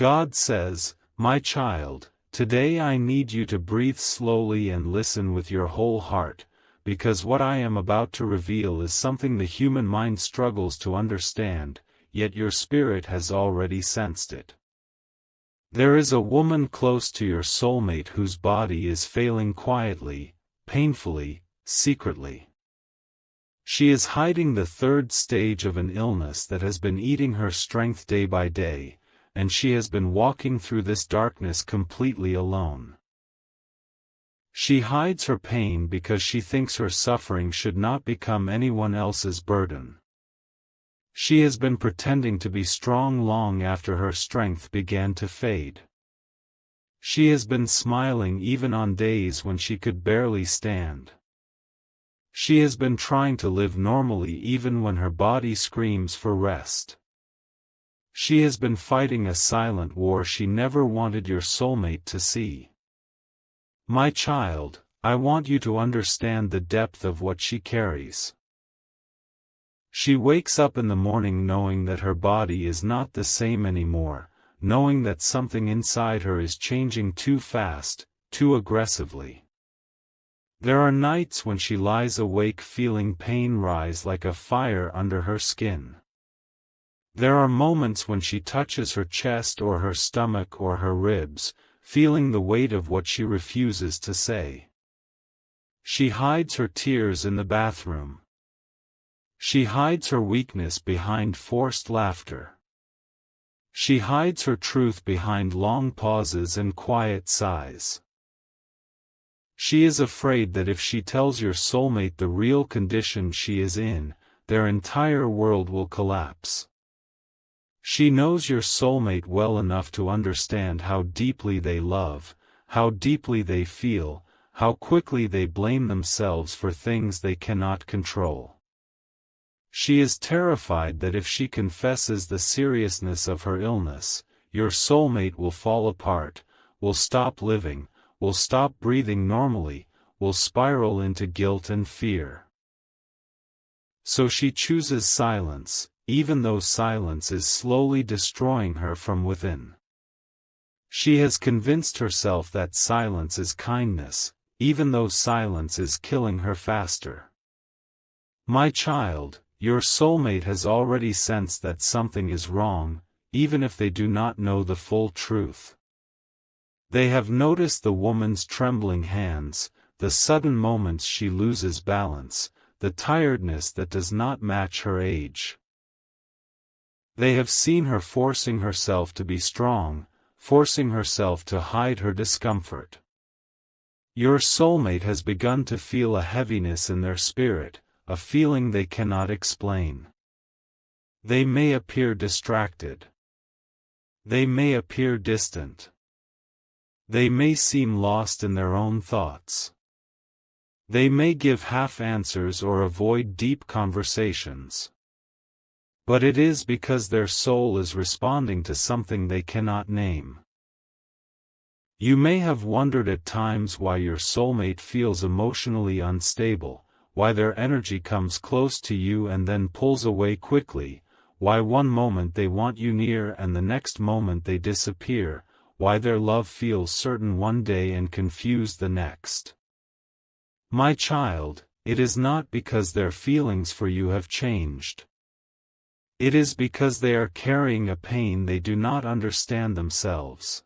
God says, "My child, today I need you to breathe slowly and listen with your whole heart, because what I am about to reveal is something the human mind struggles to understand, yet your spirit has already sensed it. There is a woman close to your soulmate whose body is failing quietly, painfully, secretly. She is hiding the third stage of an illness that has been eating her strength day by day, and she has been walking through this darkness completely alone. She hides her pain because she thinks her suffering should not become anyone else's burden. She has been pretending to be strong long after her strength began to fade. She has been smiling even on days when she could barely stand. She has been trying to live normally even when her body screams for rest. She has been fighting a silent war she never wanted your soulmate to see. My child, I want you to understand the depth of what she carries. She wakes up in the morning knowing that her body is not the same anymore, knowing that something inside her is changing too fast, too aggressively. There are nights when she lies awake feeling pain rise like a fire under her skin. There are moments when she touches her chest or her stomach or her ribs, feeling the weight of what she refuses to say. She hides her tears in the bathroom. She hides her weakness behind forced laughter. She hides her truth behind long pauses and quiet sighs. She is afraid that if she tells your soulmate the real condition she is in, their entire world will collapse. She knows your soulmate well enough to understand how deeply they love, how deeply they feel, how quickly they blame themselves for things they cannot control. She is terrified that if she confesses the seriousness of her illness, your soulmate will fall apart, will stop living, will stop breathing normally, will spiral into guilt and fear. So she chooses silence, even though silence is slowly destroying her from within. She has convinced herself that silence is kindness, even though silence is killing her faster. My child, your soulmate has already sensed that something is wrong, even if they do not know the full truth. They have noticed the woman's trembling hands, the sudden moments she loses balance, the tiredness that does not match her age. They have seen her forcing herself to be strong, forcing herself to hide her discomfort. Your soulmate has begun to feel a heaviness in their spirit, a feeling they cannot explain. They may appear distracted. They may appear distant. They may seem lost in their own thoughts. They may give half answers or avoid deep conversations. But it is because their soul is responding to something they cannot name. You may have wondered at times why your soulmate feels emotionally unstable, why their energy comes close to you and then pulls away quickly, why one moment they want you near and the next moment they disappear, why their love feels certain one day and confused the next. My child, it is not because their feelings for you have changed. It is because they are carrying a pain they do not understand themselves.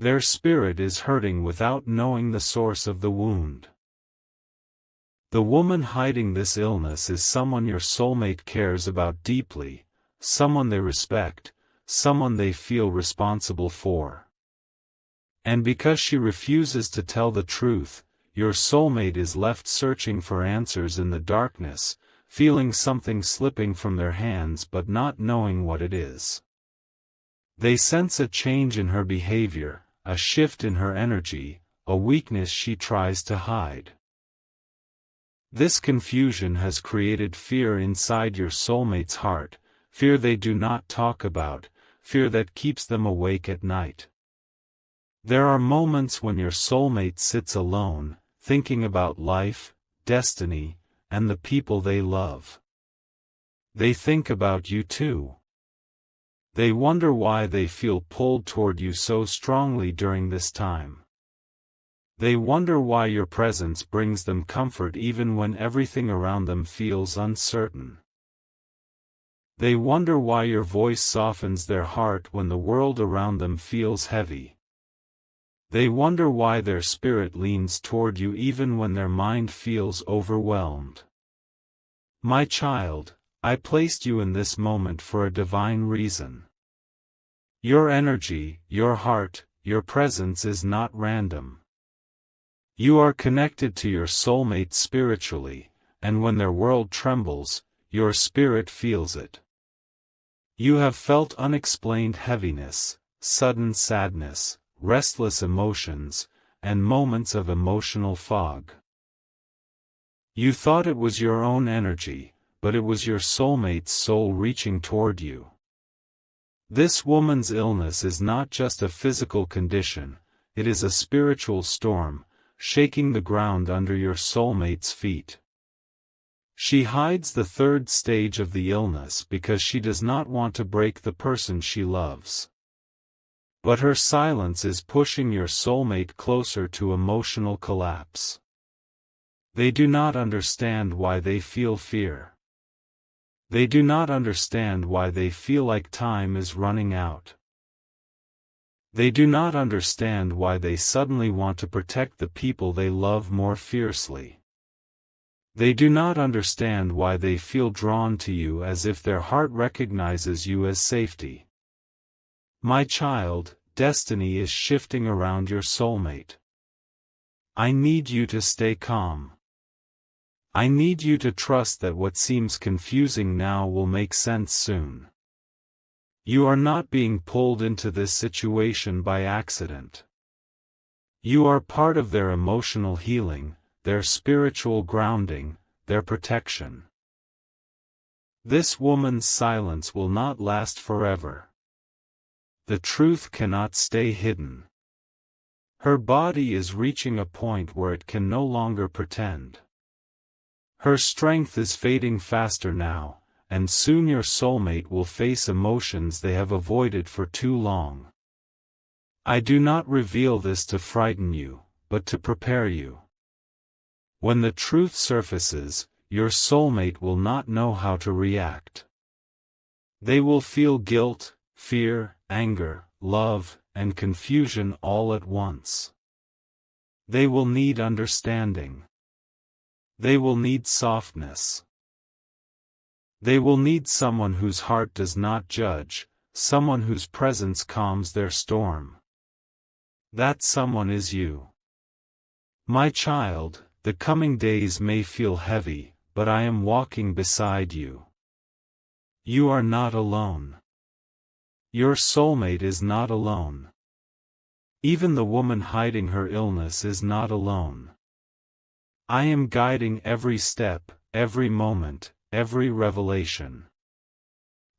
Their spirit is hurting without knowing the source of the wound. The woman hiding this illness is someone your soulmate cares about deeply, someone they respect, someone they feel responsible for. And because she refuses to tell the truth, your soulmate is left searching for answers in the darkness, feeling something slipping from their hands but not knowing what it is. They sense a change in her behavior, a shift in her energy, a weakness she tries to hide. This confusion has created fear inside your soulmate's heart, fear they do not talk about, fear that keeps them awake at night. There are moments when your soulmate sits alone, thinking about life, destiny, and the people they love. They think about you too. They wonder why they feel pulled toward you so strongly during this time. They wonder why your presence brings them comfort even when everything around them feels uncertain. They wonder why your voice softens their heart when the world around them feels heavy. They wonder why their spirit leans toward you even when their mind feels overwhelmed. My child, I placed you in this moment for a divine reason. Your energy, your heart, your presence is not random. You are connected to your soulmate spiritually, and when their world trembles, your spirit feels it. You have felt unexplained heaviness, sudden sadness, restless emotions, and moments of emotional fog. You thought it was your own energy, but it was your soulmate's soul reaching toward you. This woman's illness is not just a physical condition, it is a spiritual storm, shaking the ground under your soulmate's feet. She hides the third stage of the illness because she does not want to break the person she loves. But her silence is pushing your soulmate closer to emotional collapse. They do not understand why they feel fear. They do not understand why they feel like time is running out. They do not understand why they suddenly want to protect the people they love more fiercely. They do not understand why they feel drawn to you as if their heart recognizes you as safety. My child, destiny is shifting around your soulmate. I need you to stay calm. I need you to trust that what seems confusing now will make sense soon. You are not being pulled into this situation by accident. You are part of their emotional healing, their spiritual grounding, their protection. This woman's silence will not last forever. The truth cannot stay hidden. Her body is reaching a point where it can no longer pretend. Her strength is fading faster now, and soon your soulmate will face emotions they have avoided for too long. I do not reveal this to frighten you, but to prepare you. When the truth surfaces, your soulmate will not know how to react. They will feel guilt, fear, anger, love, and confusion all at once. They will need understanding. They will need softness. They will need someone whose heart does not judge, someone whose presence calms their storm. That someone is you. My child, the coming days may feel heavy, but I am walking beside you. You are not alone. Your soulmate is not alone. Even the woman hiding her illness is not alone. I am guiding every step, every moment, every revelation.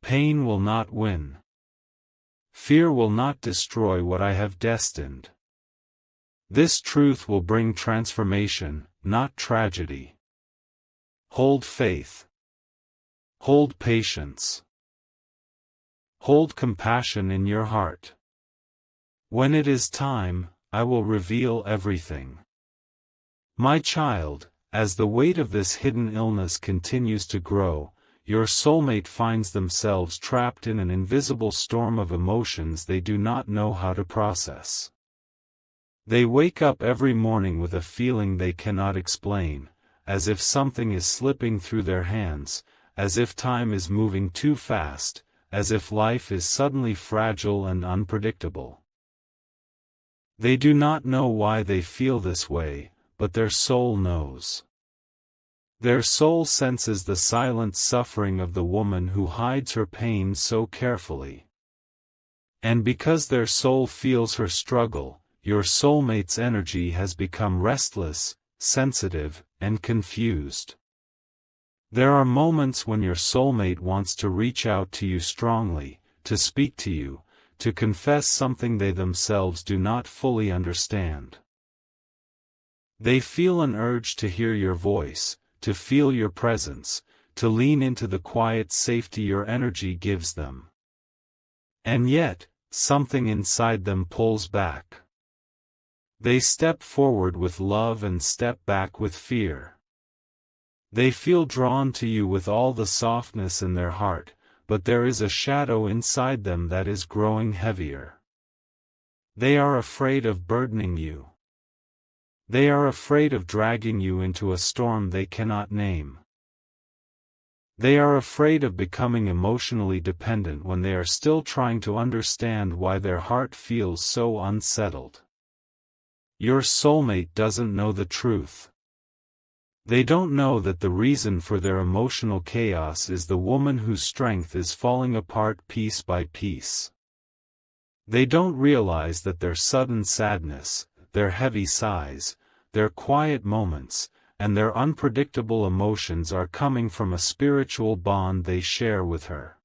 Pain will not win. Fear will not destroy what I have destined. This truth will bring transformation, not tragedy. Hold faith. Hold patience. Hold compassion in your heart. When it is time, I will reveal everything. My child, as the weight of this hidden illness continues to grow, your soulmate finds themselves trapped in an invisible storm of emotions they do not know how to process. They wake up every morning with a feeling they cannot explain, as if something is slipping through their hands, as if time is moving too fast, as if life is suddenly fragile and unpredictable. They do not know why they feel this way, but their soul knows. Their soul senses the silent suffering of the woman who hides her pain so carefully. And because their soul feels her struggle, your soulmate's energy has become restless, sensitive, and confused. There are moments when your soulmate wants to reach out to you strongly, to speak to you, to confess something they themselves do not fully understand. They feel an urge to hear your voice, to feel your presence, to lean into the quiet safety your energy gives them. And yet, something inside them pulls back. They step forward with love and step back with fear. They feel drawn to you with all the softness in their heart, but there is a shadow inside them that is growing heavier. They are afraid of burdening you. They are afraid of dragging you into a storm they cannot name. They are afraid of becoming emotionally dependent when they are still trying to understand why their heart feels so unsettled. Your soulmate doesn't know the truth. They don't know that the reason for their emotional chaos is the woman whose strength is falling apart piece by piece. They don't realize that their sudden sadness, their heavy sighs, their quiet moments, and their unpredictable emotions are coming from a spiritual bond they share with her.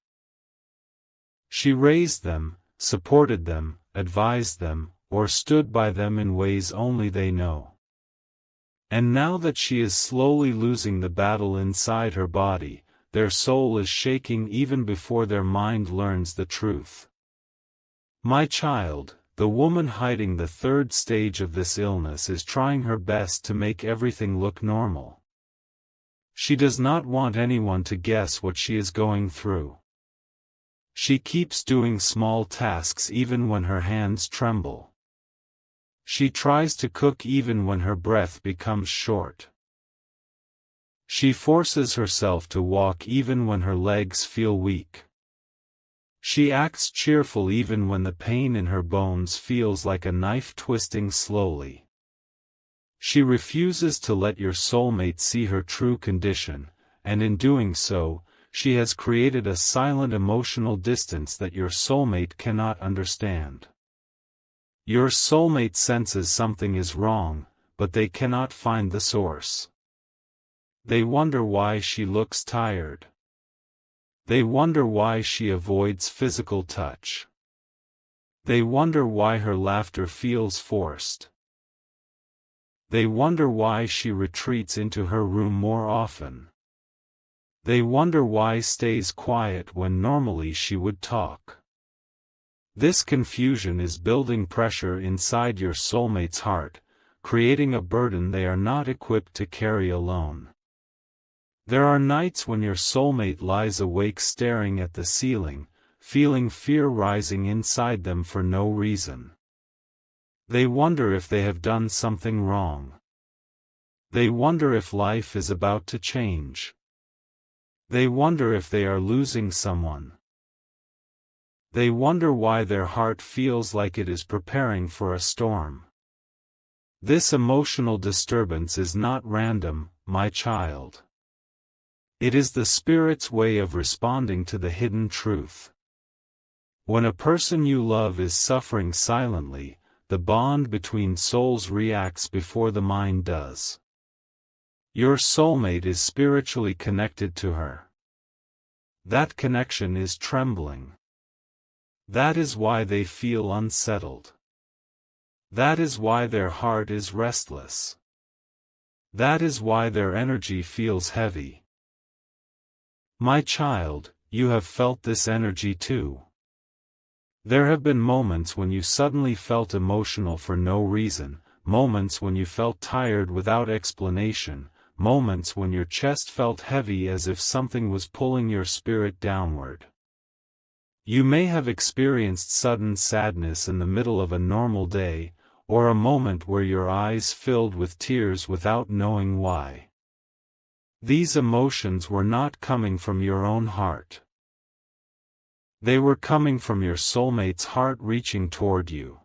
She raised them, supported them, advised them, or stood by them in ways only they know. And now that she is slowly losing the battle inside her body, their soul is shaking even before their mind learns the truth. My child, the woman hiding the third stage of this illness is trying her best to make everything look normal. She does not want anyone to guess what she is going through. She keeps doing small tasks even when her hands tremble. She tries to cook even when her breath becomes short. She forces herself to walk even when her legs feel weak. She acts cheerful even when the pain in her bones feels like a knife twisting slowly. She refuses to let your soulmate see her true condition, and in doing so, she has created a silent emotional distance that your soulmate cannot understand. Your soulmate senses something is wrong, but they cannot find the source. They wonder why she looks tired. They wonder why she avoids physical touch. They wonder why her laughter feels forced. They wonder why she retreats into her room more often. They wonder why stays quiet when normally she would talk. This confusion is building pressure inside your soulmate's heart, creating a burden they are not equipped to carry alone. There are nights when your soulmate lies awake staring at the ceiling, feeling fear rising inside them for no reason. They wonder if they have done something wrong. They wonder if life is about to change. They wonder if they are losing someone. They wonder why their heart feels like it is preparing for a storm. This emotional disturbance is not random, my child. It is the Spirit's way of responding to the hidden truth. When a person you love is suffering silently, the bond between souls reacts before the mind does. Your soulmate is spiritually connected to her. That connection is trembling. That is why they feel unsettled. That is why their heart is restless. That is why their energy feels heavy. My child, you have felt this energy too. There have been moments when you suddenly felt emotional for no reason, moments when you felt tired without explanation, moments when your chest felt heavy as if something was pulling your spirit downward. You may have experienced sudden sadness in the middle of a normal day, or a moment where your eyes filled with tears without knowing why. These emotions were not coming from your own heart. They were coming from your soulmate's heart reaching toward you.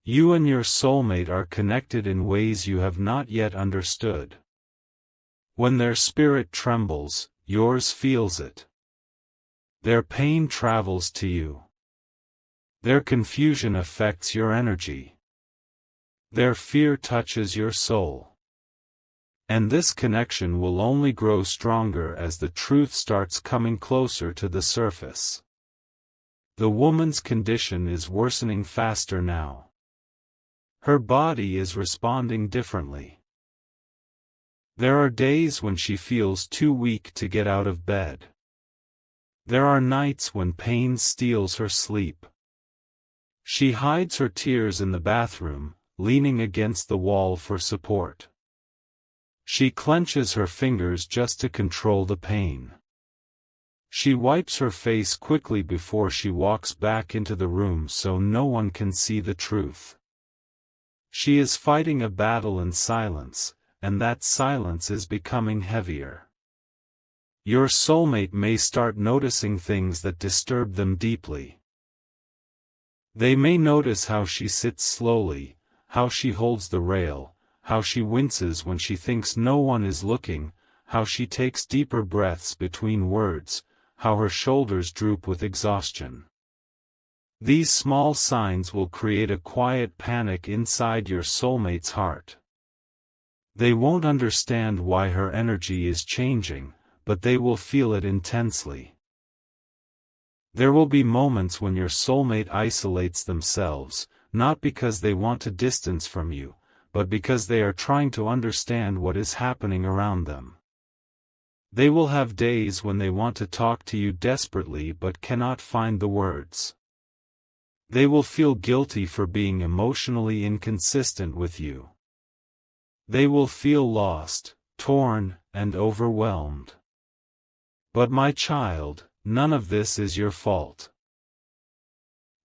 You and your soulmate are connected in ways you have not yet understood. When their spirit trembles, yours feels it. Their pain travels to you. Their confusion affects your energy. Their fear touches your soul. And this connection will only grow stronger as the truth starts coming closer to the surface. The woman's condition is worsening faster now. Her body is responding differently. There are days when she feels too weak to get out of bed. There are nights when pain steals her sleep. She hides her tears in the bathroom, leaning against the wall for support. She clenches her fingers just to control the pain. She wipes her face quickly before she walks back into the room so no one can see the truth. She is fighting a battle in silence, and that silence is becoming heavier. Your soulmate may start noticing things that disturb them deeply. They may notice how she sits slowly, how she holds the rail, how she winces when she thinks no one is looking, how she takes deeper breaths between words, how her shoulders droop with exhaustion. These small signs will create a quiet panic inside your soulmate's heart. They won't understand why her energy is changing, but they will feel it intensely. There will be moments when your soulmate isolates themselves, not because they want to distance from you, but because they are trying to understand what is happening around them. They will have days when they want to talk to you desperately but cannot find the words. They will feel guilty for being emotionally inconsistent with you. They will feel lost, torn, and overwhelmed. But my child, none of this is your fault.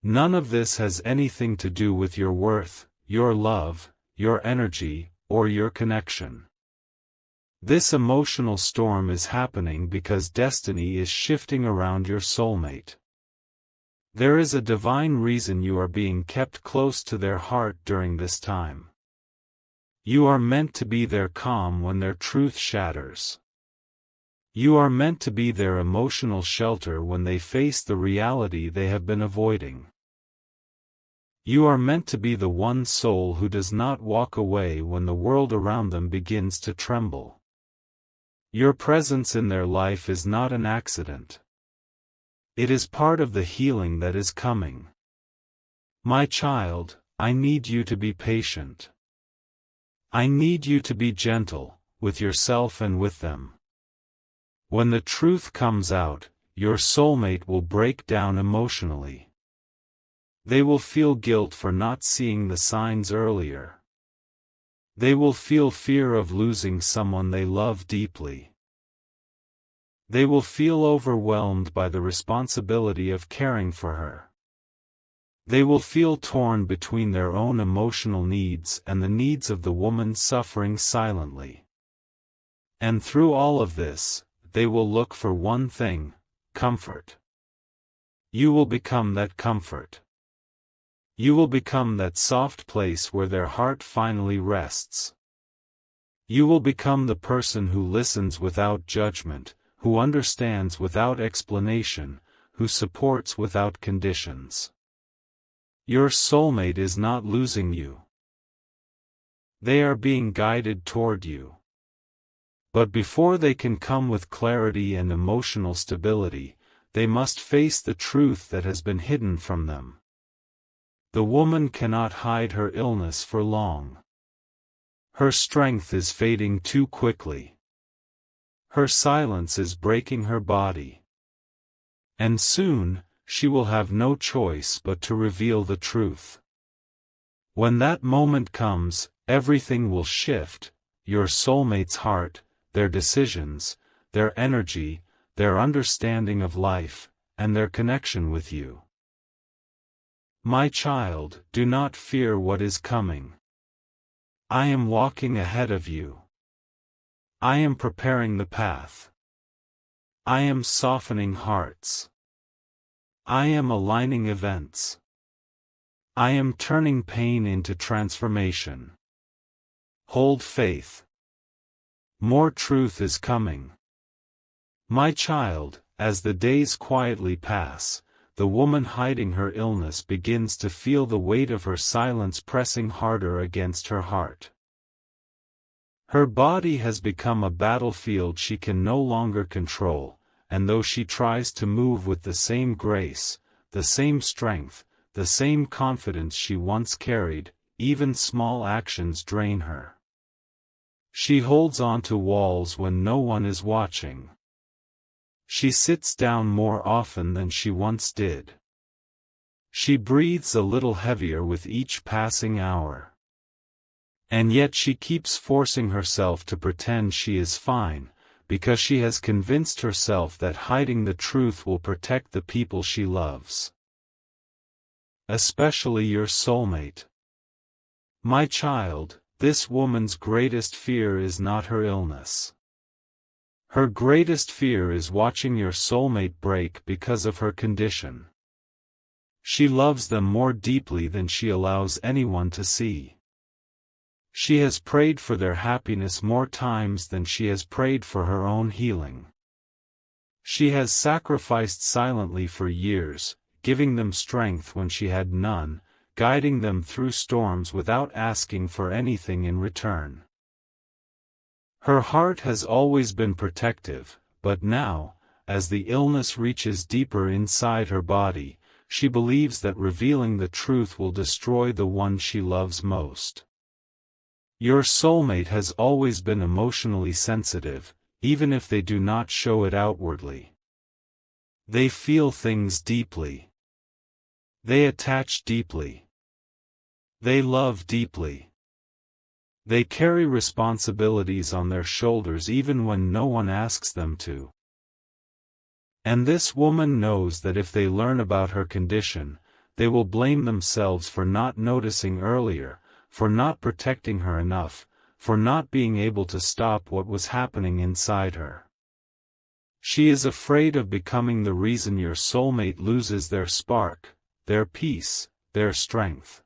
None of this has anything to do with your worth, your love, your energy, or your connection. This emotional storm is happening because destiny is shifting around your soulmate. There is a divine reason you are being kept close to their heart during this time. You are meant to be their calm when their truth shatters. You are meant to be their emotional shelter when they face the reality they have been avoiding. You are meant to be the one soul who does not walk away when the world around them begins to tremble. Your presence in their life is not an accident. It is part of the healing that is coming. My child, I need you to be patient. I need you to be gentle, with yourself and with them. When the truth comes out, your soulmate will break down emotionally. They will feel guilt for not seeing the signs earlier. They will feel fear of losing someone they love deeply. They will feel overwhelmed by the responsibility of caring for her. They will feel torn between their own emotional needs and the needs of the woman suffering silently. And through all of this, they will look for one thing: comfort. You will become that comfort. You will become that soft place where their heart finally rests. You will become the person who listens without judgment, who understands without explanation, who supports without conditions. Your soulmate is not losing you. They are being guided toward you. But before they can come with clarity and emotional stability, they must face the truth that has been hidden from them. The woman cannot hide her illness for long. Her strength is fading too quickly. Her silence is breaking her body. And soon, she will have no choice but to reveal the truth. When that moment comes, everything will shift: your soulmate's heart, their decisions, their energy, their understanding of life, and their connection with you. My child, do not fear what is coming. I am walking ahead of you. I am preparing the path. I am softening hearts. I am aligning events. I am turning pain into transformation. Hold faith. More truth is coming. My child, as the days quietly pass, the woman hiding her illness begins to feel the weight of her silence pressing harder against her heart. Her body has become a battlefield she can no longer control, and though she tries to move with the same grace, the same strength, the same confidence she once carried, even small actions drain her. She holds on to walls when no one is watching. She sits down more often than she once did. She breathes a little heavier with each passing hour. And yet she keeps forcing herself to pretend she is fine, because she has convinced herself that hiding the truth will protect the people she loves. Especially your soulmate. My child, this woman's greatest fear is not her illness. Her greatest fear is watching your soulmate break because of her condition. She loves them more deeply than she allows anyone to see. She has prayed for their happiness more times than she has prayed for her own healing. She has sacrificed silently for years, giving them strength when she had none, guiding them through storms without asking for anything in return. Her heart has always been protective, but now, as the illness reaches deeper inside her body, she believes that revealing the truth will destroy the one she loves most. Your soulmate has always been emotionally sensitive, even if they do not show it outwardly. They feel things deeply. They attach deeply. They love deeply. They carry responsibilities on their shoulders even when no one asks them to. And this woman knows that if they learn about her condition, they will blame themselves for not noticing earlier, for not protecting her enough, for not being able to stop what was happening inside her. She is afraid of becoming the reason your soulmate loses their spark, their peace, their strength.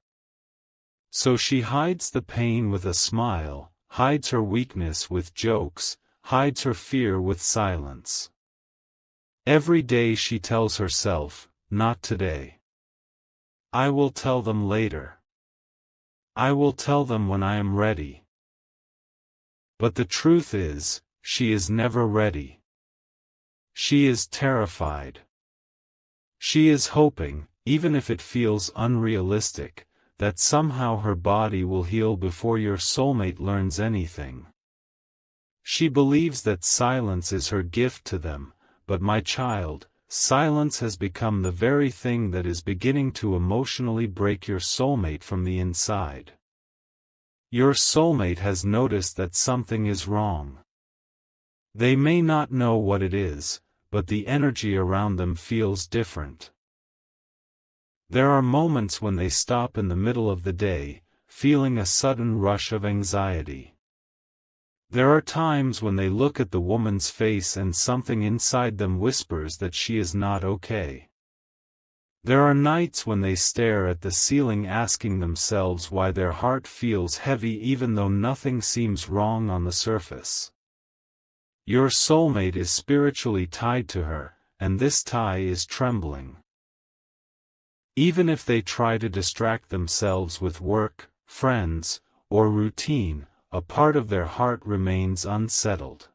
So she hides the pain with a smile, hides her weakness with jokes, hides her fear with silence. Every day she tells herself, not today. I will tell them later. I will tell them when I am ready. But the truth is, she is never ready. She is terrified. She is hoping, even if it feels unrealistic, that somehow her body will heal before your soulmate learns anything. She believes that silence is her gift to them, but my child, silence has become the very thing that is beginning to emotionally break your soulmate from the inside. Your soulmate has noticed that something is wrong. They may not know what it is, but the energy around them feels different. There are moments when they stop in the middle of the day, feeling a sudden rush of anxiety. There are times when they look at the woman's face and something inside them whispers that she is not okay. There are nights when they stare at the ceiling asking themselves why their heart feels heavy even though nothing seems wrong on the surface. Your soulmate is spiritually tied to her, and this tie is trembling. Even if they try to distract themselves with work, friends, or routine, a part of their heart remains unsettled.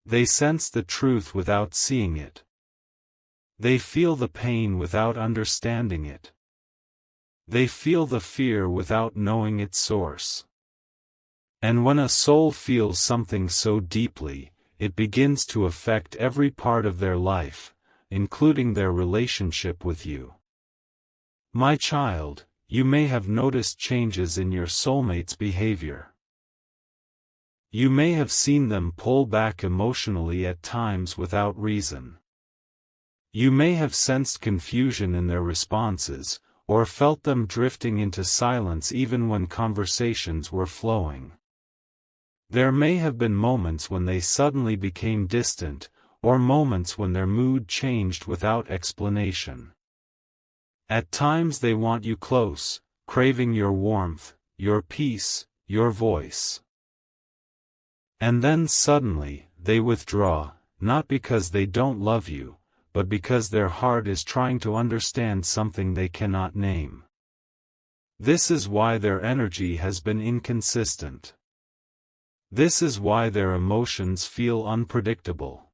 They sense the truth without seeing it. They feel the pain without understanding it. They feel the fear without knowing its source. And when a soul feels something so deeply, it begins to affect every part of their life, including their relationship with you. My child, you may have noticed changes in your soulmate's behavior. You may have seen them pull back emotionally at times without reason. You may have sensed confusion in their responses, or felt them drifting into silence even when conversations were flowing. There may have been moments when they suddenly became distant, or moments when their mood changed without explanation. At times they want you close, craving your warmth, your peace, your voice. And then suddenly, they withdraw, not because they don't love you, but because their heart is trying to understand something they cannot name. This is why their energy has been inconsistent. This is why their emotions feel unpredictable.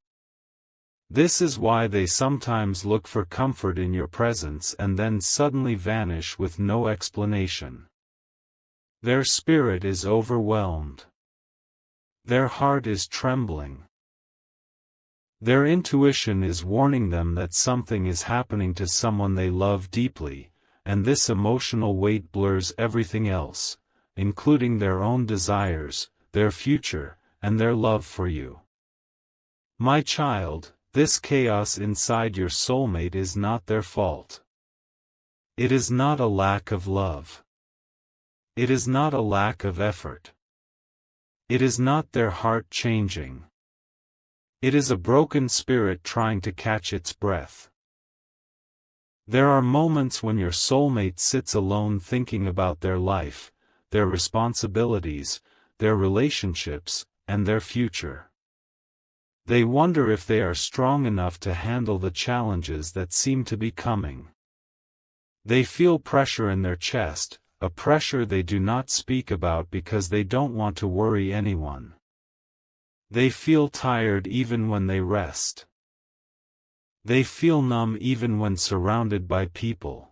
This is why they sometimes look for comfort in your presence and then suddenly vanish with no explanation. Their spirit is overwhelmed. Their heart is trembling. Their intuition is warning them that something is happening to someone they love deeply, and this emotional weight blurs everything else, including their own desires, their future, and their love for you. My child, this chaos inside your soulmate is not their fault. It is not a lack of love. It is not a lack of effort. It is not their heart changing. It is a broken spirit trying to catch its breath. There are moments when your soulmate sits alone thinking about their life, their responsibilities, their relationships, and their future. They wonder if they are strong enough to handle the challenges that seem to be coming. They feel pressure in their chest, a pressure they do not speak about because they don't want to worry anyone. They feel tired even when they rest. They feel numb even when surrounded by people.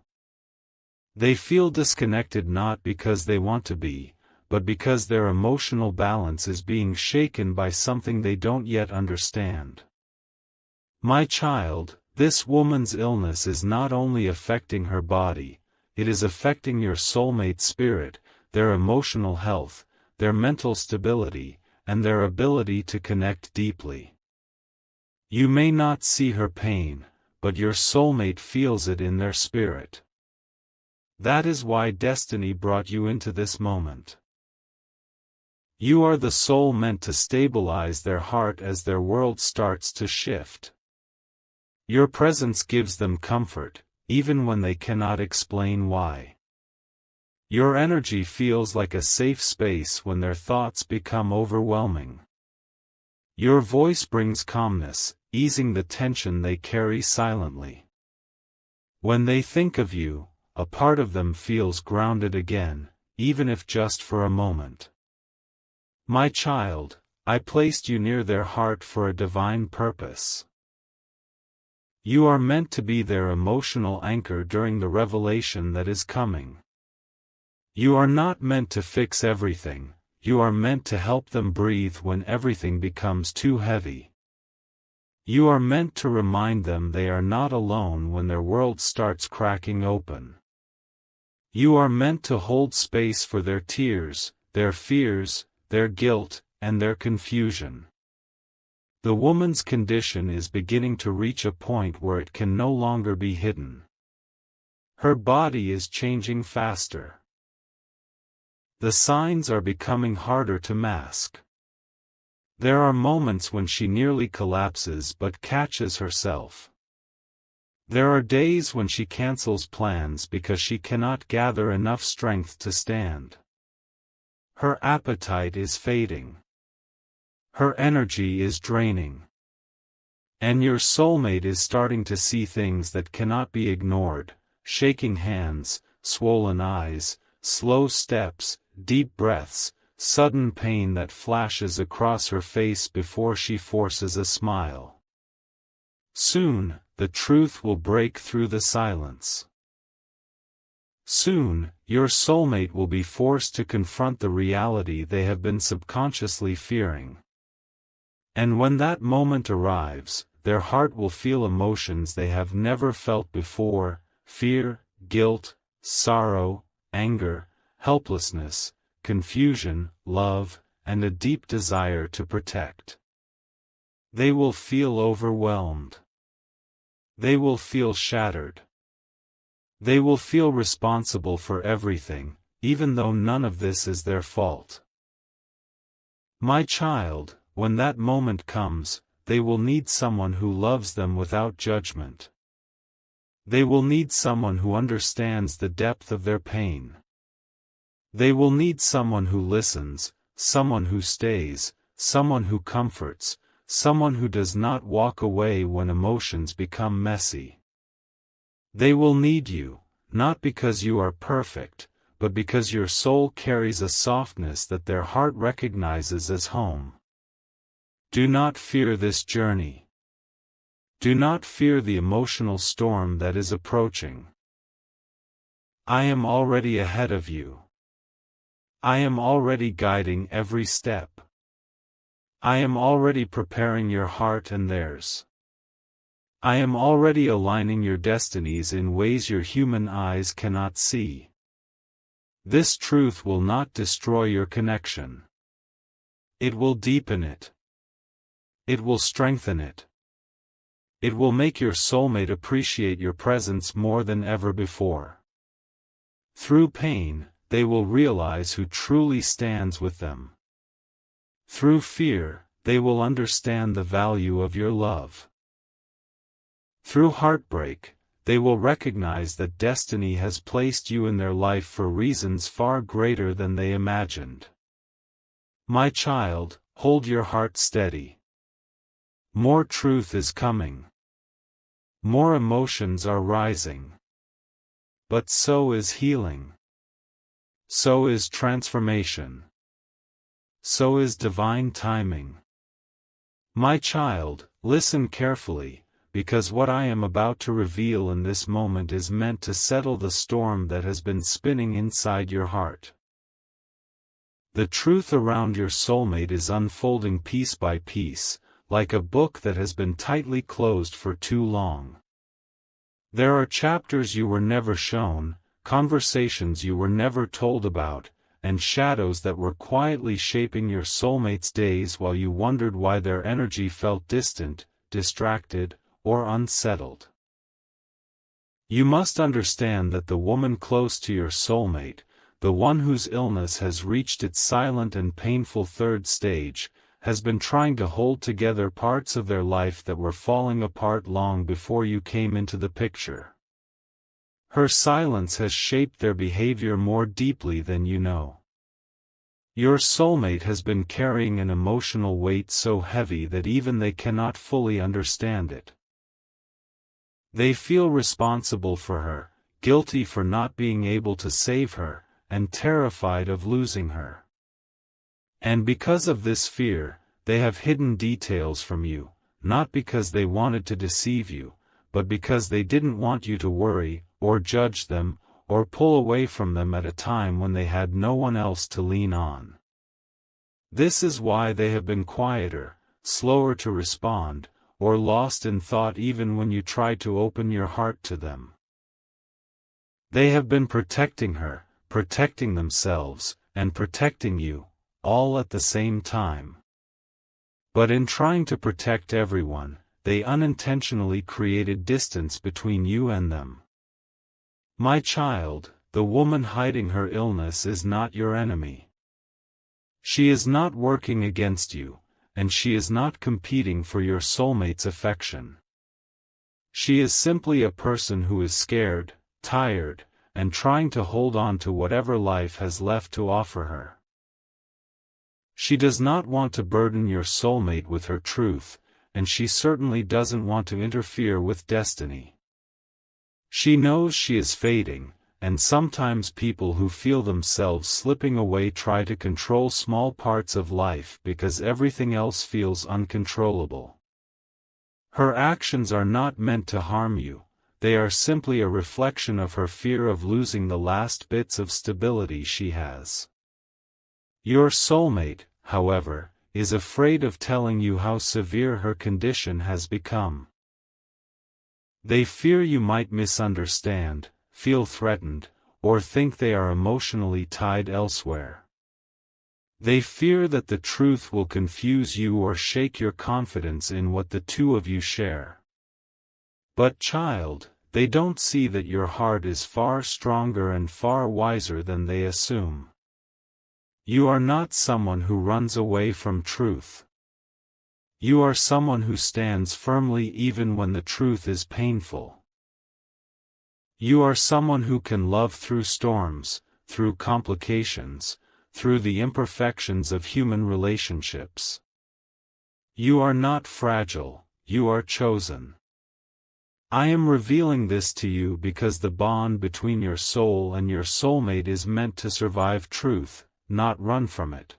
They feel disconnected not because they want to be, but because their emotional balance is being shaken by something they don't yet understand. My child, this woman's illness is not only affecting her body, it is affecting your soulmate's spirit, their emotional health, their mental stability, and their ability to connect deeply. You may not see her pain, but your soulmate feels it in their spirit. That is why destiny brought you into this moment. You are the soul meant to stabilize their heart as their world starts to shift. Your presence gives them comfort, even when they cannot explain why. Your energy feels like a safe space when their thoughts become overwhelming. Your voice brings calmness, easing the tension they carry silently. When they think of you, a part of them feels grounded again, even if just for a moment. My child, I placed you near their heart for a divine purpose. You are meant to be their emotional anchor during the revelation that is coming. You are not meant to fix everything, you are meant to help them breathe when everything becomes too heavy. You are meant to remind them they are not alone when their world starts cracking open. You are meant to hold space for their tears, their fears, their guilt, and their confusion. The woman's condition is beginning to reach a point where it can no longer be hidden. Her body is changing faster. The signs are becoming harder to mask. There are moments when she nearly collapses but catches herself. There are days when she cancels plans because she cannot gather enough strength to stand. Her appetite is fading. Her energy is draining. And your soulmate is starting to see things that cannot be ignored: shaking hands, swollen eyes, slow steps, deep breaths, sudden pain that flashes across her face before she forces a smile. Soon, the truth will break through the silence. Soon, your soulmate will be forced to confront the reality they have been subconsciously fearing. And when that moment arrives, their heart will feel emotions they have never felt before: fear, guilt, sorrow, anger, helplessness, confusion, love, and a deep desire to protect. They will feel overwhelmed. They will feel shattered. They will feel responsible for everything, even though none of this is their fault. My child, when that moment comes, they will need someone who loves them without judgment. They will need someone who understands the depth of their pain. They will need someone who listens, someone who stays, someone who comforts, someone who does not walk away when emotions become messy. They will need you, not because you are perfect, but because your soul carries a softness that their heart recognizes as home. Do not fear this journey. Do not fear the emotional storm that is approaching. I am already ahead of you. I am already guiding every step. I am already preparing your heart and theirs. I am already aligning your destinies in ways your human eyes cannot see. This truth will not destroy your connection. It will deepen it. It will strengthen it. It will make your soulmate appreciate your presence more than ever before. Through pain, they will realize who truly stands with them. Through fear, they will understand the value of your love. Through heartbreak, they will recognize that destiny has placed you in their life for reasons far greater than they imagined. My child, hold your heart steady. More truth is coming. More emotions are rising. But so is healing. So is transformation. So is divine timing. My child, listen carefully, because what I am about to reveal in this moment is meant to settle the storm that has been spinning inside your heart. The truth around your soulmate is unfolding piece by piece, like a book that has been tightly closed for too long. There are chapters you were never shown, conversations you were never told about, and shadows that were quietly shaping your soulmate's days while you wondered why their energy felt distant, distracted, or unsettled. You must understand that the woman close to your soulmate, the one whose illness has reached its silent and painful third stage, has been trying to hold together parts of their life that were falling apart long before you came into the picture. Her silence has shaped their behavior more deeply than you know. Your soulmate has been carrying an emotional weight so heavy that even they cannot fully understand it. They feel responsible for her, guilty for not being able to save her, and terrified of losing her. And because of this fear, they have hidden details from you, not because they wanted to deceive you, but because they didn't want you to worry, or judge them, or pull away from them at a time when they had no one else to lean on. This is why they have been quieter, slower to respond, or lost in thought even when you tried to open your heart to them. They have been protecting her, protecting themselves, and protecting you, all at the same time. But in trying to protect everyone, they unintentionally created distance between you and them. My child, the woman hiding her illness is not your enemy. She is not working against you, and she is not competing for your soulmate's affection. She is simply a person who is scared, tired, and trying to hold on to whatever life has left to offer her. She does not want to burden your soulmate with her truth, and she certainly doesn't want to interfere with destiny. She knows she is fading, and sometimes people who feel themselves slipping away try to control small parts of life because everything else feels uncontrollable. Her actions are not meant to harm you, they are simply a reflection of her fear of losing the last bits of stability she has. Your soulmate, however, is afraid of telling you how severe her condition has become. They fear you might misunderstand, feel threatened, or think they are emotionally tied elsewhere. They fear that the truth will confuse you or shake your confidence in what the two of you share. But child, they don't see that your heart is far stronger and far wiser than they assume. You are not someone who runs away from truth. You are someone who stands firmly even when the truth is painful. You are someone who can love through storms, through complications, through the imperfections of human relationships. You are not fragile, you are chosen. I am revealing this to you because the bond between your soul and your soulmate is meant to survive truth, not run from it.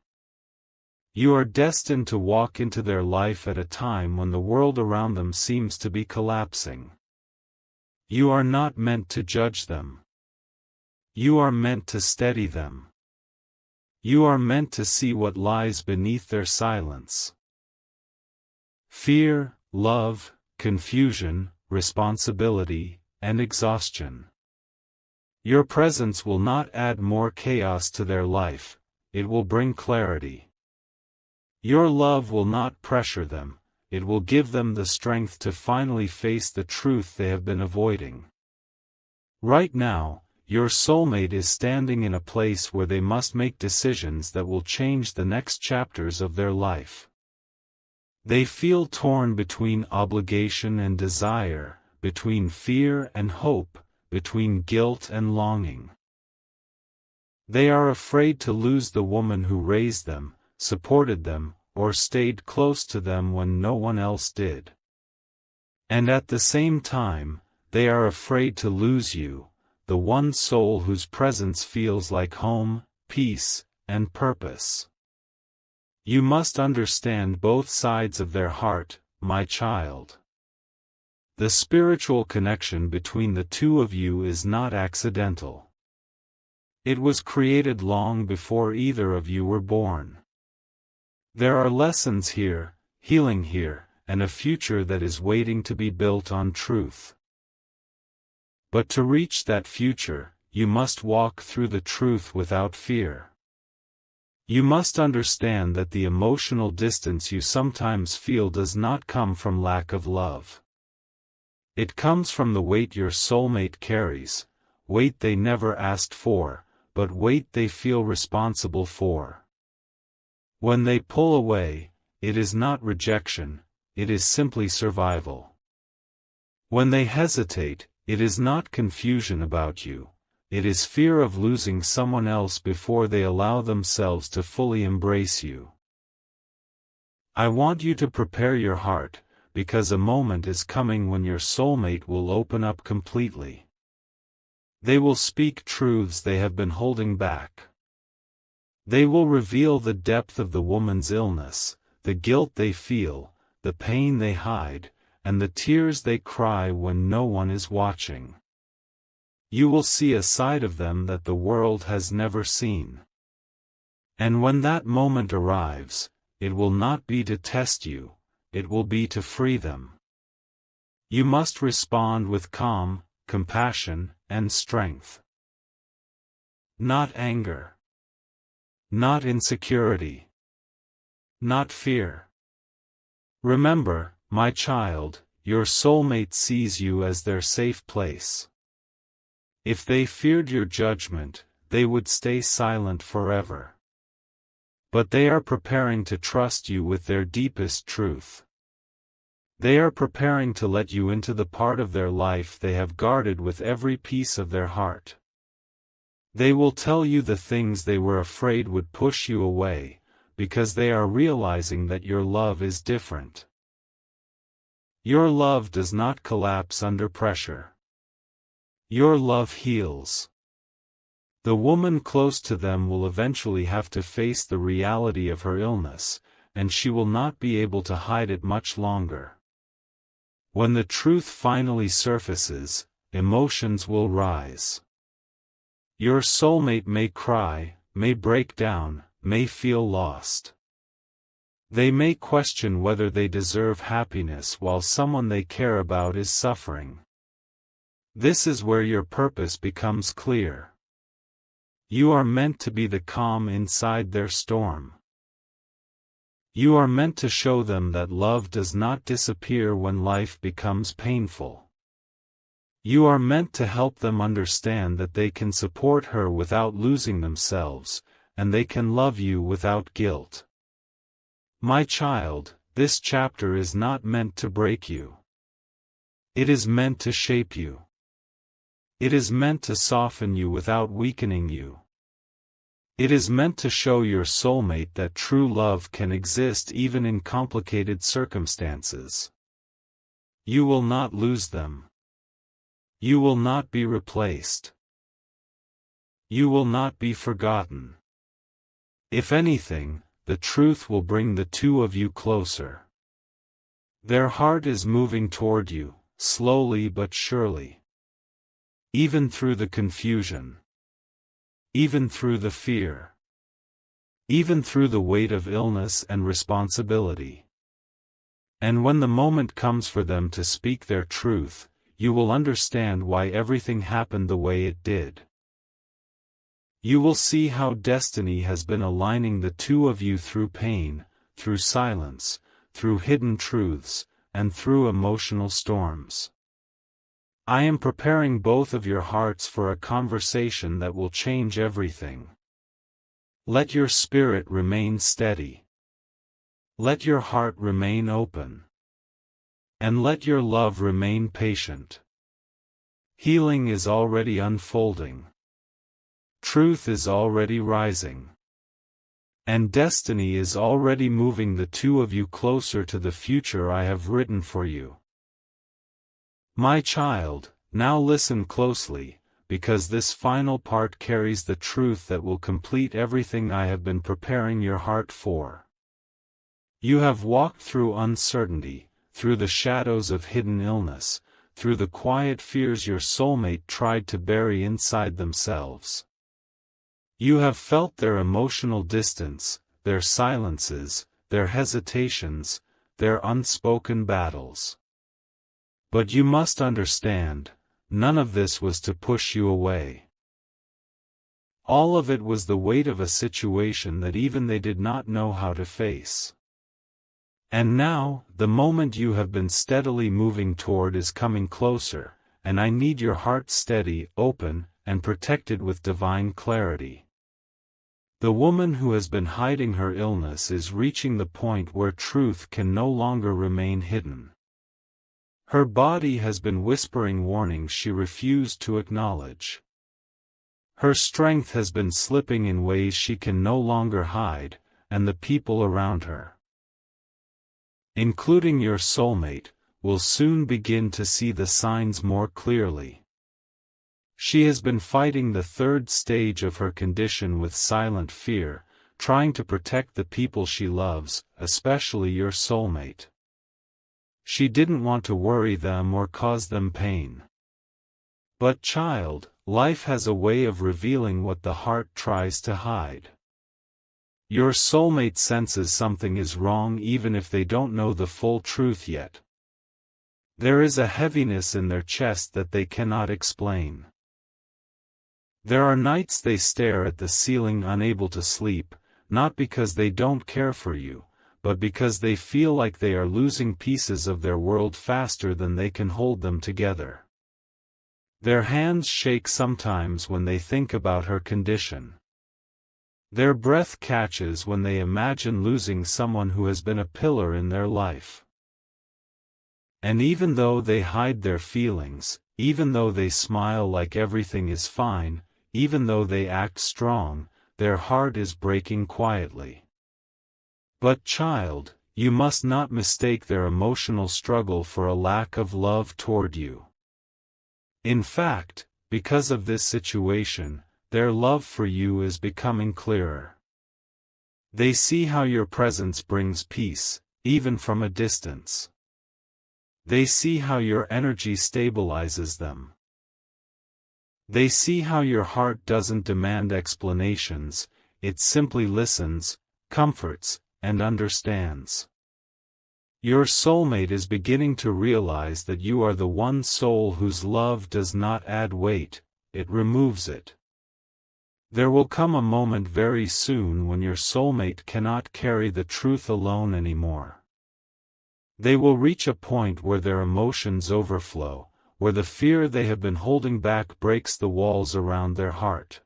You are destined to walk into their life at a time when the world around them seems to be collapsing. You are not meant to judge them. You are meant to steady them. You are meant to see what lies beneath their silence. fear, love, confusion, responsibility, and exhaustion. Your presence will not add more chaos to their life, it will bring clarity. Your love will not pressure them, it will give them the strength to finally face the truth they have been avoiding. Right now, your soulmate is standing in a place where they must make decisions that will change the next chapters of their life. They feel torn between obligation and desire, between fear and hope, between guilt and longing. They are afraid to lose the woman who raised them, supported them, or stayed close to them when no one else did. And at the same time, they are afraid to lose you, the one soul whose presence feels like home, peace, and purpose. You must understand both sides of their heart, my child. The spiritual connection between the two of you is not accidental. It was created long before either of you were born. There are lessons here, healing here, and a future that is waiting to be built on truth. But to reach that future, you must walk through the truth without fear. You must understand that the emotional distance you sometimes feel does not come from lack of love. It comes from the weight your soulmate carries, weight they never asked for, but weight they feel responsible for. When they pull away, it is not rejection, it is simply survival. When they hesitate, it is not confusion about you, it is fear of losing someone else before they allow themselves to fully embrace you. I want you to prepare your heart, because a moment is coming when your soulmate will open up completely. They will speak truths they have been holding back. They will reveal the depth of the woman's illness, the guilt they feel, the pain they hide, and the tears they cry when no one is watching. You will see a side of them that the world has never seen. And when that moment arrives, it will not be to test you, it will be to free them. You must respond with calm, compassion, and strength. Not anger. Not insecurity. Not fear. Remember, my child, your soulmate sees you as their safe place. If they feared your judgment, they would stay silent forever. But they are preparing to trust you with their deepest truth. They are preparing to let you into the part of their life they have guarded with every piece of their heart. They will tell you the things they were afraid would push you away, because they are realizing that your love is different. Your love does not collapse under pressure. Your love heals. The woman close to them will eventually have to face the reality of her illness, and she will not be able to hide it much longer. When the truth finally surfaces, emotions will rise. Your soulmate may cry, may break down, may feel lost. They may question whether they deserve happiness while someone they care about is suffering. This is where your purpose becomes clear. You are meant to be the calm inside their storm. You are meant to show them that love does not disappear when life becomes painful. You are meant to help them understand that they can support her without losing themselves, and they can love you without guilt. My child, this chapter is not meant to break you. It is meant to shape you. It is meant to soften you without weakening you. It is meant to show your soulmate that true love can exist even in complicated circumstances. You will not lose them. You will not be replaced. You will not be forgotten. If anything, the truth will bring the two of you closer. Their heart is moving toward you, slowly but surely. Even through the confusion. Even through the fear. Even through the weight of illness and responsibility. And when the moment comes for them to speak their truth, you will understand why everything happened the way it did. You will see how destiny has been aligning the two of you through pain, through silence, through hidden truths, and through emotional storms. I am preparing both of your hearts for a conversation that will change everything. Let your spirit remain steady. Let your heart remain open. And let your love remain patient. Healing is already unfolding. Truth is already rising. And destiny is already moving the two of you closer to the future I have written for you. My child, now listen closely, because this final part carries the truth that will complete everything I have been preparing your heart for. You have walked through uncertainty, through the shadows of hidden illness, through the quiet fears your soulmate tried to bury inside themselves. You have felt their emotional distance, their silences, their hesitations, their unspoken battles. But you must understand, none of this was to push you away. All of it was the weight of a situation that even they did not know how to face. And now, the moment you have been steadily moving toward is coming closer, and I need your heart steady, open, and protected with divine clarity. The woman who has been hiding her illness is reaching the point where truth can no longer remain hidden. Her body has been whispering warnings she refused to acknowledge. Her strength has been slipping in ways she can no longer hide, and the people around her, including your soulmate, will soon begin to see the signs more clearly. She has been fighting the third stage of her condition with silent fear, trying to protect the people she loves, especially your soulmate. She didn't want to worry them or cause them pain. But child, life has a way of revealing what the heart tries to hide. Your soulmate senses something is wrong even if they don't know the full truth yet. There is a heaviness in their chest that they cannot explain. There are nights they stare at the ceiling unable to sleep, not because they don't care for you, but because they feel like they are losing pieces of their world faster than they can hold them together. Their hands shake sometimes when they think about her condition. Their breath catches when they imagine losing someone who has been a pillar in their life. And even though they hide their feelings, even though they smile like everything is fine, even though they act strong, their heart is breaking quietly. But child, you must not mistake their emotional struggle for a lack of love toward you. In fact, because of this situation, their love for you is becoming clearer. They see how your presence brings peace, even from a distance. They see how your energy stabilizes them. They see how your heart doesn't demand explanations, it simply listens, comforts, and understands. Your soulmate is beginning to realize that you are the one soul whose love does not add weight, it removes it. There will come a moment very soon when your soulmate cannot carry the truth alone anymore. They will reach a point where their emotions overflow, where the fear they have been holding back breaks the walls around their heart.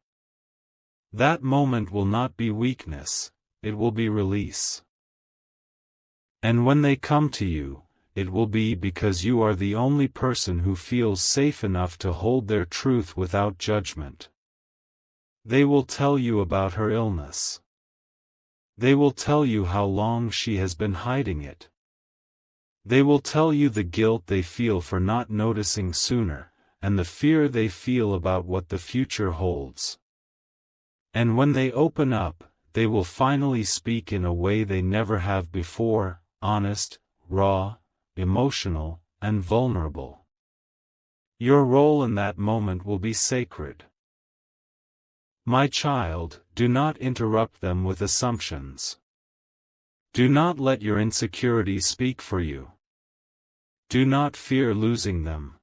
That moment will not be weakness, it will be release. And when they come to you, it will be because you are the only person who feels safe enough to hold their truth without judgment. They will tell you about her illness. They will tell you how long she has been hiding it. They will tell you the guilt they feel for not noticing sooner, and the fear they feel about what the future holds. And when they open up, they will finally speak in a way they never have before, honest, raw, emotional, and vulnerable. Your role in that moment will be sacred. My child, do not interrupt them with assumptions. Do not let your insecurities speak for you. Do not fear losing them.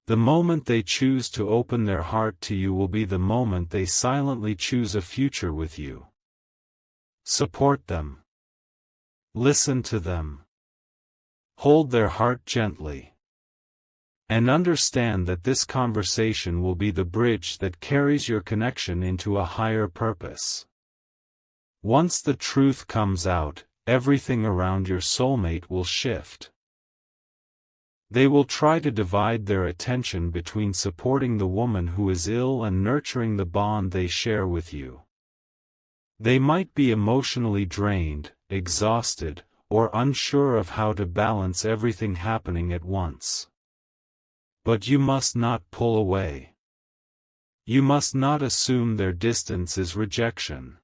The moment they choose to open their heart to you will be the moment they silently choose a future with you. Support them. Listen to them. Hold their heart gently. And understand that this conversation will be the bridge that carries your connection into a higher purpose. Once the truth comes out, everything around your soulmate will shift. They will try to divide their attention between supporting the woman who is ill and nurturing the bond they share with you. They might be emotionally drained, exhausted, or unsure of how to balance everything happening at once. But you must not pull away. You must not assume their distance is rejection.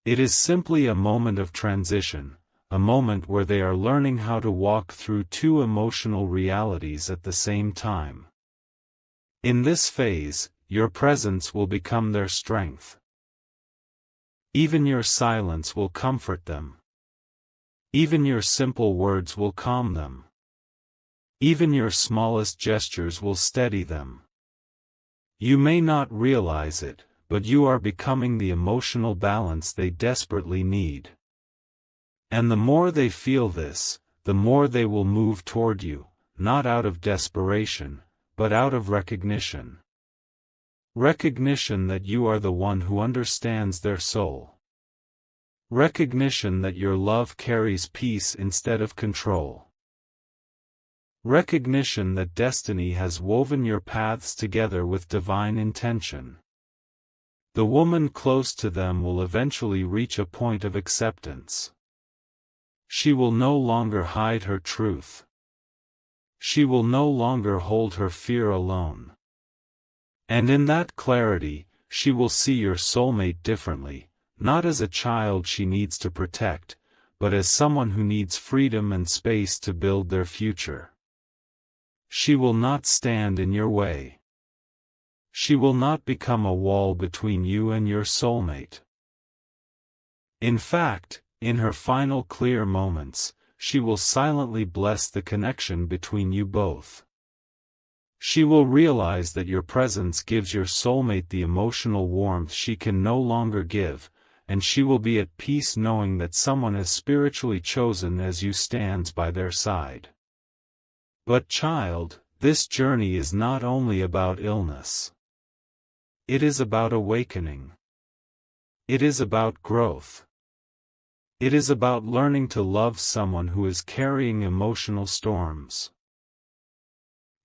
It is simply a moment of transition, a moment where they are learning how to walk through two emotional realities at the same time. In this phase, your presence will become their strength. Even your silence will comfort them. Even your simple words will calm them. Even your smallest gestures will steady them. You may not realize it, but you are becoming the emotional balance they desperately need. And the more they feel this, the more they will move toward you, not out of desperation, but out of recognition. Recognition that you are the one who understands their soul. Recognition that your love carries peace instead of control. Recognition that destiny has woven your paths together with divine intention. The woman close to them will eventually reach a point of acceptance. She will no longer hide her truth. She will no longer hold her fear alone. And in that clarity, she will see your soulmate differently, not as a child she needs to protect, but as someone who needs freedom and space to build their future. She will not stand in your way. She will not become a wall between you and your soulmate. In fact, in her final clear moments, she will silently bless the connection between you both. She will realize that your presence gives your soulmate the emotional warmth she can no longer give, and she will be at peace knowing that someone as spiritually chosen as you stands by their side. But child, this journey is not only about illness. It is about awakening. It is about growth. It is about learning to love someone who is carrying emotional storms.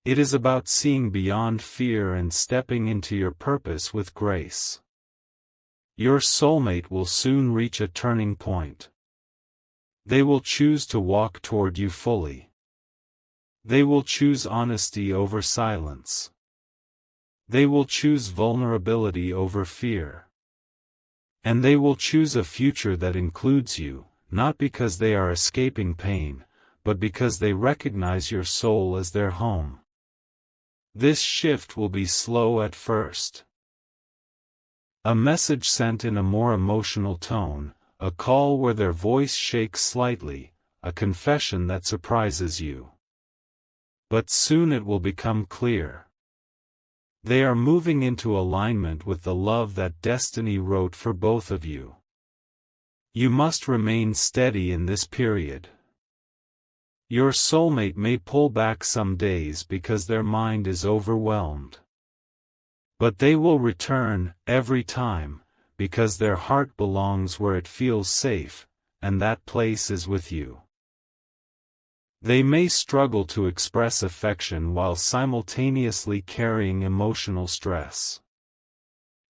It is about seeing beyond fear and stepping into your purpose with grace. Your soulmate will soon reach a turning point. They will choose to walk toward you fully. They will choose honesty over silence. They will choose vulnerability over fear. And they will choose a future that includes you, not because they are escaping pain, but because they recognize your soul as their home. This shift will be slow at first. A message sent in a more emotional tone, a call where their voice shakes slightly, a confession that surprises you. But soon it will become clear. They are moving into alignment with the love that destiny wrote for both of you. You must remain steady in this period. Your soulmate may pull back some days because their mind is overwhelmed. But they will return, every time, because their heart belongs where it feels safe, and that place is with you. They may struggle to express affection while simultaneously carrying emotional stress.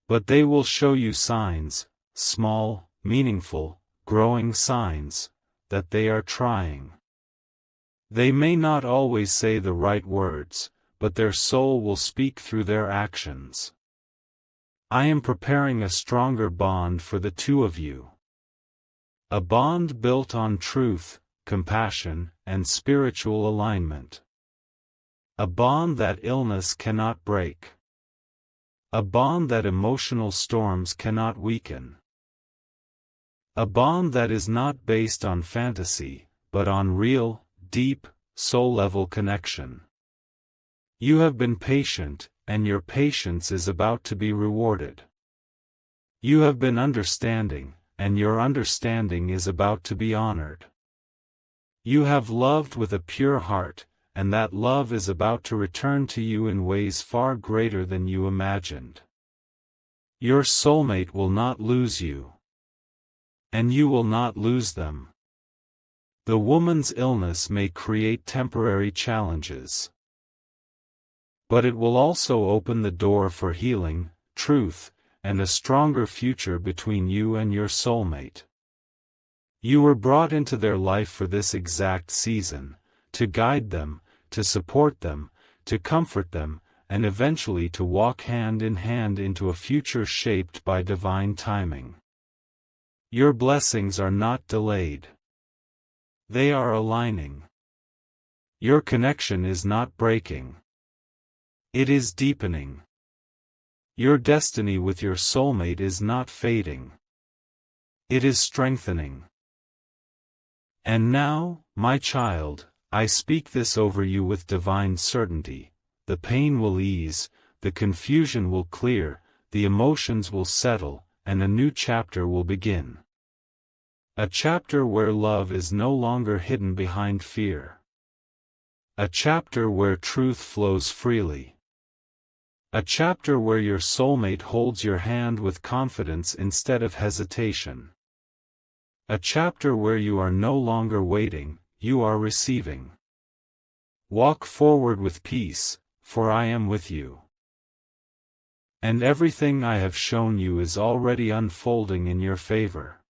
But they will show you signs, small, meaningful, growing signs, that they are trying. They may not always say the right words, but their soul will speak through their actions. I am preparing a stronger bond for the two of you. A bond built on truth, compassion, and spiritual alignment. A bond that illness cannot break. A bond that emotional storms cannot weaken. A bond that is not based on fantasy, but on real, deep, soul-level connection. You have been patient, and your patience is about to be rewarded. You have been understanding, and your understanding is about to be honored. You have loved with a pure heart, and that love is about to return to you in ways far greater than you imagined. Your soulmate will not lose you. And you will not lose them. The woman's illness may create temporary challenges. But it will also open the door for healing, truth, and a stronger future between you and your soulmate. You were brought into their life for this exact season, to guide them, to support them, to comfort them, and eventually to walk hand in hand into a future shaped by divine timing. Your blessings are not delayed. They are aligning. Your connection is not breaking. It is deepening. Your destiny with your soulmate is not fading. It is strengthening. And now, my child, I speak this over you with divine certainty. The pain will ease, the confusion will clear, the emotions will settle, and a new chapter will begin. A chapter where love is no longer hidden behind fear. A chapter where truth flows freely. A chapter where your soulmate holds your hand with confidence instead of hesitation. A chapter where you are no longer waiting, you are receiving. Walk forward with peace, for I am with you. And everything I have shown you is already unfolding in your favor.